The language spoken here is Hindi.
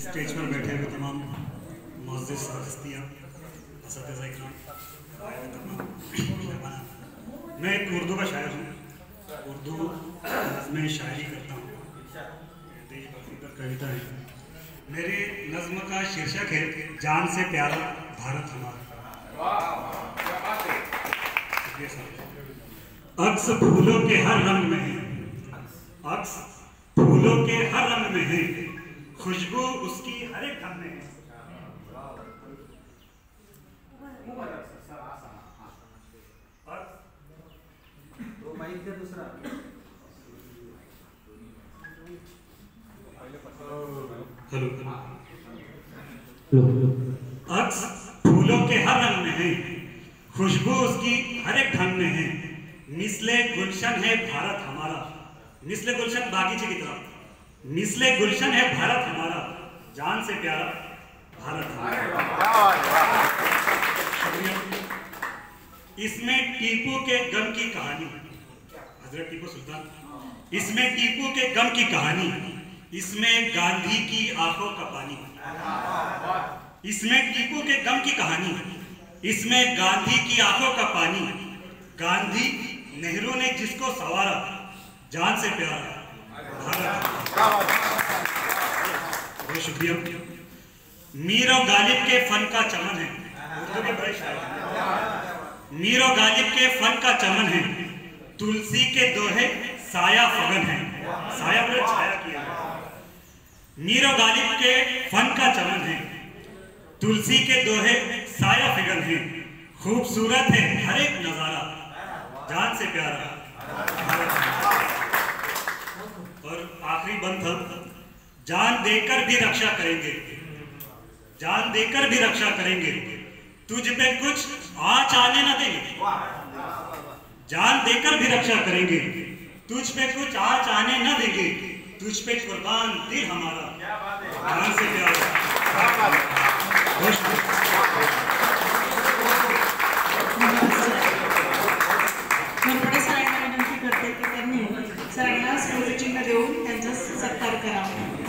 स्टेज पर बैठे हुए तमाम मुअज़्ज़िज़ हस्तियाँ, असतिज़ा इकराम, मैं एक उर्दू का शायर हूँ। उर्दू में शायरी करता हूँ। देशभक्ति पर कविता है। मेरी नज़्म का शीर्षक है जान से प्यारा भारत हमारा। अक्स फूलों के हर रंग में है, अक्स फूलों के हर रंग में है, खुशबू उसकी हर एक ढंग में है। अक्स फूलों के हर रंग में है, खुशबू उसकी हर एक ढंग में है। मिसले गुलशन है भारत हमारा, मिसले गुलशन बागीचे की तरह, मिसले गुलशन है भारत हमारा, जान से प्यारा भारत हमारा। इसमें टीपू के गम की कहानी, हजरत टीपू सुल्तान, इसमें टीपू के गम की कहानी, इसमें गांधी की आंखों का पानी, इसमें टीपू के गम की कहानी, इसमें गांधी की आंखों का पानी। गांधी नेहरू ने जिसको सवारा, जान से प्यारा भारत। बहुत शुक्रिया। मीर और गालिब के फन का चमन है, उर्दू के बड़े शायर हैं। मीर और गालिब के फन का चमन है, तुलसी के दोहे साया फगन है, साया पर छाया किया है। मीर और गालिब के फन का चमन है, तुलसी के दोहे साया फिगन है। खूबसूरत है हर एक नजारा, जान से प्यारा। और आखिरी बंद था, जान देकर भी रक्षा करेंगे, जान देकर भी रक्षा करेंगे, तुझ पे कुछ आँच आने न देंगे। जान देकर भी रक्षा करेंगे, तुझ पे कुछ आँच आने न देंगे, तुझ पे कुर्बान दिल हमारा, जान से प्यारा। थोडे सरांना विनंती करते की त्यांनी सरांना स्मृतिचिन्ह देऊन त्यांचा सत्कार करावा.